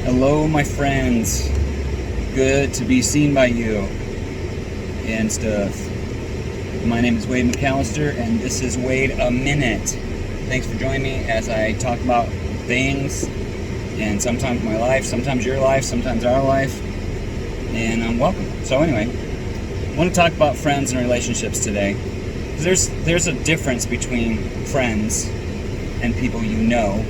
Hello, my friends. Good to be seen by you and stuff. My name is Wade McAllister, and this is Wade a Minute. Thanks for joining me as I talk about things, and sometimes my life, sometimes your life, sometimes our life, and welcome. So anyway, I want to talk about friends and relationships today. There's a difference between friends and people you know,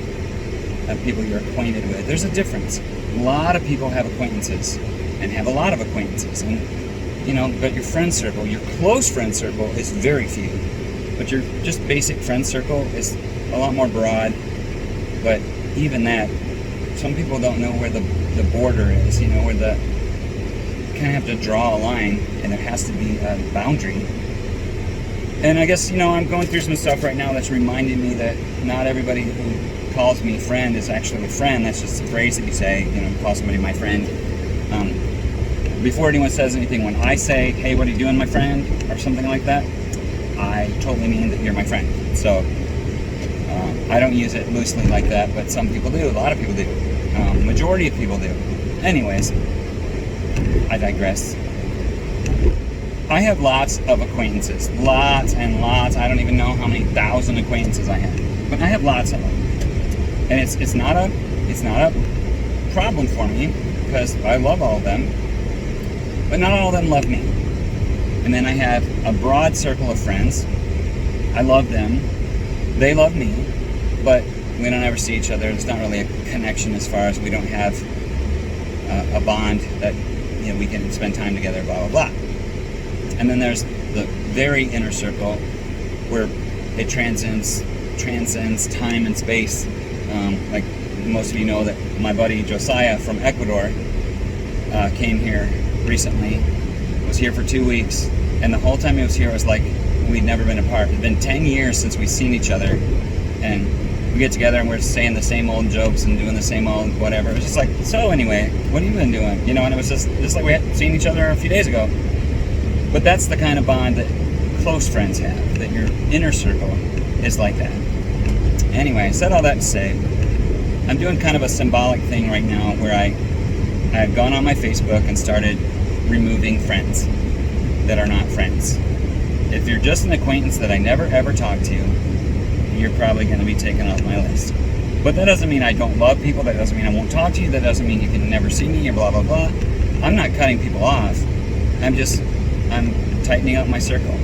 and people you're acquainted with. There's a difference. A lot of people have acquaintances and have a lot of acquaintances, and but your friend circle, your close friend circle, is very few. But your just basic friend circle is a lot more broad. But even that, some people don't know where the border is. Where the you kind of have to draw a line, and there has to be a boundary. And I guess I'm going through some stuff right now that's reminding me that not everybody who calls me friend is actually a friend. That's just a phrase that you say, call somebody my friend. Before anyone says anything, when I say, hey, what are you doing, my friend, or something like that, I totally mean that you're my friend. So I don't use it loosely like that, but some people do. A lot of people do. Majority of people do. Anyways, I digress. I have lots of acquaintances. Lots and lots. I don't even know how many thousand acquaintances I have. But I have lots of them. And it's not a problem for me, because I love all of them, but not all of them love me. And then I have a broad circle of friends. I love them, they love me, but we don't ever see each other. There's not really a connection as far as we don't have a bond that we can spend time together, blah blah blah. And then there's the very inner circle where it transcends time and space. Like most of you know, that my buddy Josiah from Ecuador came here recently, was here for 2 weeks, and the whole time he was here it was like we'd never been apart. It's been 10 years since we've seen each other, and we get together and we're saying the same old jokes and doing the same old whatever. It was just like, so anyway, what have you been doing? And it was just like we hadn't seen each other a few days ago. But that's the kind of bond that close friends have, that your inner circle is like that. Anyway, I said all that to say, I'm doing kind of a symbolic thing right now where I've gone on my Facebook and started removing friends that are not friends. If you're just an acquaintance that I never ever talk to, you're probably going to be taken off my list. But that doesn't mean I don't love people. That doesn't mean I won't talk to you. That doesn't mean you can never see me or blah blah blah. I'm not cutting people off. I'm tightening up my circle.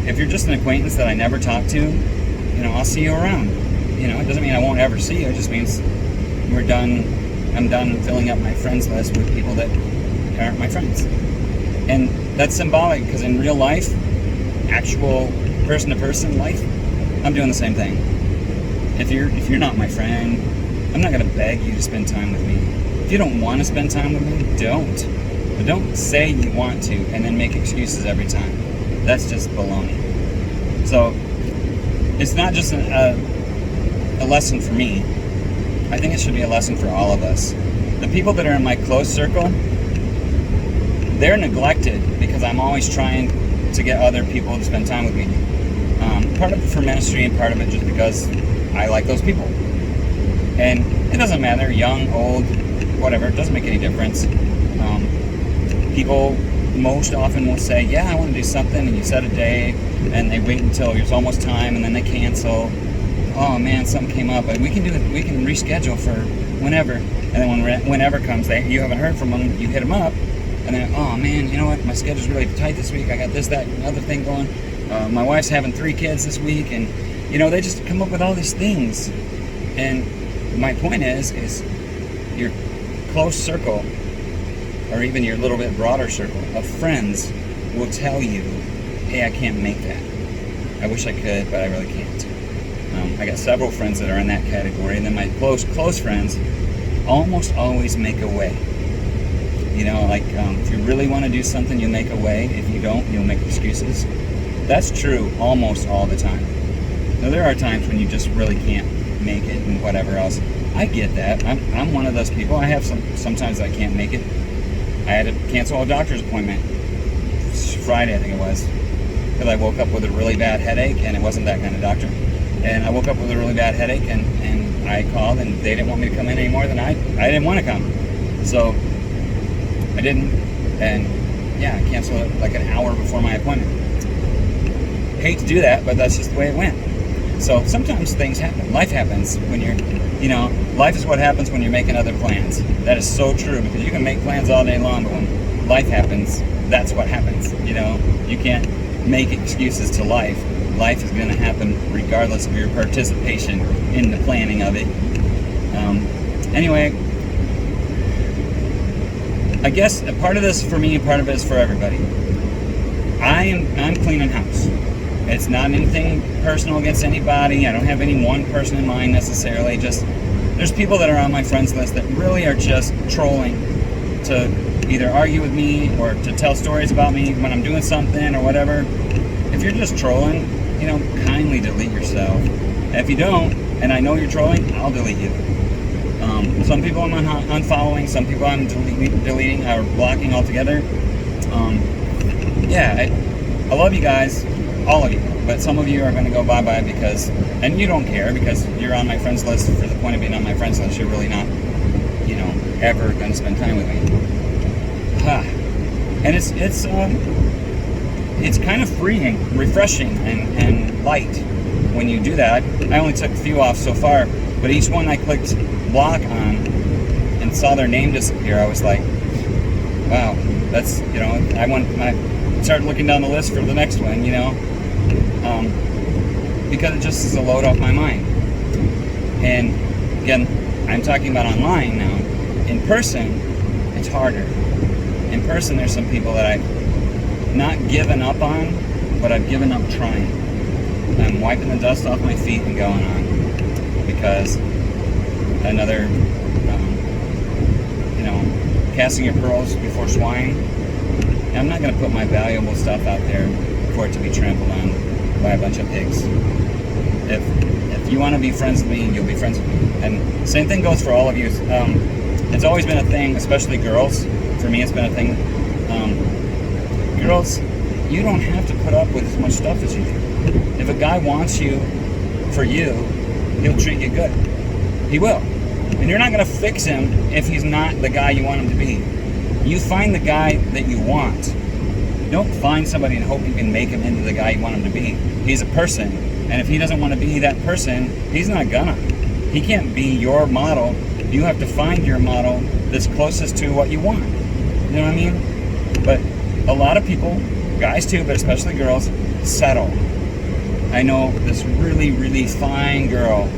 If you're just an acquaintance that I never talk to, I'll see you around. It doesn't mean I won't ever see you. It just means we're done. I'm done filling up my friends list with people that aren't my friends. And that's symbolic, because in real life, actual person-to-person life, I'm doing the same thing. If you're not my friend, I'm not going to beg you to spend time with me. If you don't want to spend time with me, don't. But don't say you want to and then make excuses every time. That's just baloney. So it's not just a lesson for me. I think it should be a lesson for all of us. The people that are in my close circle, they're neglected because I'm always trying to get other people to spend time with me. Part of it for ministry, and part of it just because I like those people. And it doesn't matter, young, old, whatever, it doesn't make any difference. People most often will say, yeah, I want to do something, and you set a day, and they wait until it's almost time, and then they cancel. Oh man, something came up, but we can reschedule for whenever. And then when whenever comes, you haven't heard from them, you hit them up, and then, oh man, you know what, my schedule's really tight this week, I got this, that, and other thing going. My wife's having 3 kids this week, and they just come up with all these things. And my point is your close circle, or even your little bit broader circle of friends, will tell you, hey, I can't make that. I wish I could, but I really can't. I got several friends that are in that category, and then my close friends almost always make a way. If you really want to do something, you make a way. If you don't, you'll make excuses. That's true almost all the time. Now, there are times when you just really can't make it and whatever else. I get that. I'm one of those people. I have sometimes I can't make it. I had to cancel a doctor's appointment Friday, I think it was, because I woke up with a really bad headache, and it wasn't that kind of doctor. And I woke up with a really bad headache, and I called and they didn't want me to come in any more than I didn't want to come. So I didn't, and yeah, I canceled it like an hour before my appointment. Hate to do that, but that's just the way it went. So sometimes things happen. Life happens when you're, life is what happens when you're making other plans. That is so true, because you can make plans all day long, but when life happens, that's what happens. You can't make excuses to life. Life is going to happen regardless of your participation in the planning of it. Anyway, I guess a part of this for me, part of it is for everybody. I'm cleaning house. It's not anything personal against anybody. I don't have any one person in mind necessarily. Just there's people that are on my friends list that really are just trolling to either argue with me or to tell stories about me when I'm doing something or whatever. If you're just trolling, kindly delete yourself. And if you don't, and I know you're trolling, I'll delete you. Some people I'm unfollowing, some people I'm deleting or blocking altogether. I love you guys, all of you, but some of you are going to go bye-bye because, and you don't care because you're on my friends list. For the point of being on my friends list, you're really not, ever going to spend time with me. And it's kind of freeing, refreshing, and light when you do that. I only took a few off so far, but each one I clicked block on and saw their name disappear, I was like, wow, that's, I started looking down the list for the next one, because it just is a load off my mind. And again, I'm talking about online now. In person, it's harder. In person, there's some people that I've not given up on, but I've given up trying. I'm wiping the dust off my feet and going on, because another, casting your pearls before swine. I'm not going to put my valuable stuff out there for it to be trampled on by a bunch of pigs. If you want to be friends with me, you'll be friends with me. And same thing goes for all of you. It's always been a thing, especially girls. For me, it's been a thing. Girls, you don't have to put up with as much stuff as you do. If a guy wants you for you, he'll treat you good. He will. And you're not going to fix him if he's not the guy you want him to be. You find the guy that you want. Don't find somebody and hope you can make him into the guy you want him to be. He's a person. And if he doesn't want to be that person, he's not gonna. He can't be your model. You have to find your model that's closest to what you want. You know what I mean? But a lot of people, guys too, but especially girls, settle. I know this really, really fine girl,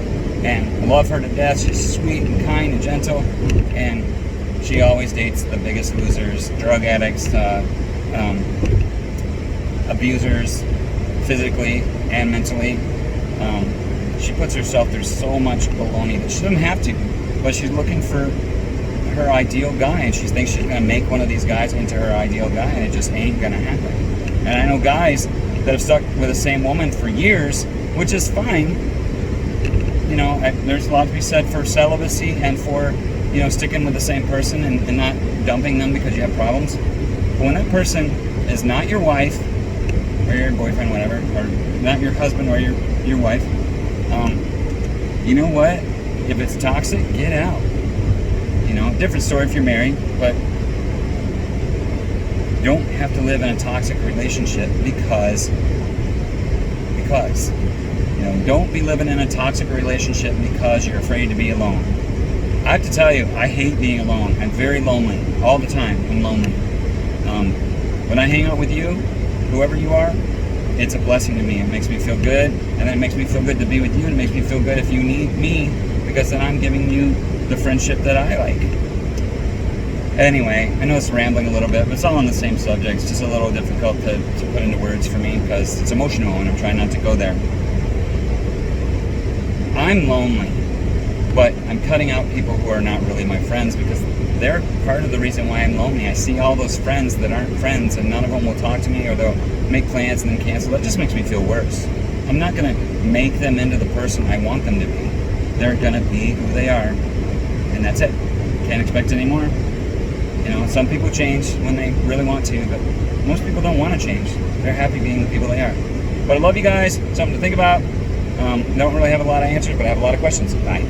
and I love her to death. She's sweet and kind and gentle, and she always dates the biggest losers, drug addicts, abusers, physically and mentally. She puts herself through so much baloney that she doesn't have to, but she's looking for her ideal guy, and she thinks she's going to make one of these guys into her ideal guy, and it just ain't going to happen. And I know guys that have stuck with the same woman for years, which is fine. There's a lot to be said for celibacy and for, sticking with the same person and not dumping them because you have problems. But when that person is not your wife or your boyfriend, whatever, or not your husband or your wife, you know what? If it's toxic, get out. Different story if you're married, but you don't have to live in a toxic relationship because don't be living in a toxic relationship because you're afraid to be alone. I have to tell you, I hate being alone. I'm very lonely all the time. I'm lonely. When I hang out with you, whoever you are, it's a blessing to me. It makes me feel good, and then it makes me feel good to be with you, and it makes me feel good if you need me, because then I'm giving you the friendship that I like. Anyway, I know it's rambling a little bit, but it's all on the same subject. It's just a little difficult to put into words for me because it's emotional, and I'm trying not to go there. I'm lonely, but I'm cutting out people who are not really my friends because they're part of the reason why I'm lonely. I see all those friends that aren't friends, and none of them will talk to me, or they'll make plans and then cancel. That just makes me feel worse. I'm not going to make them into the person I want them to be. They're going to be who they are, and that's it. Can't expect any more. Some people change when they really want to, but most people don't want to change. They're happy being the people they are. But I love you guys. Something to think about. Don't really have a lot of answers, but I have a lot of questions. Bye.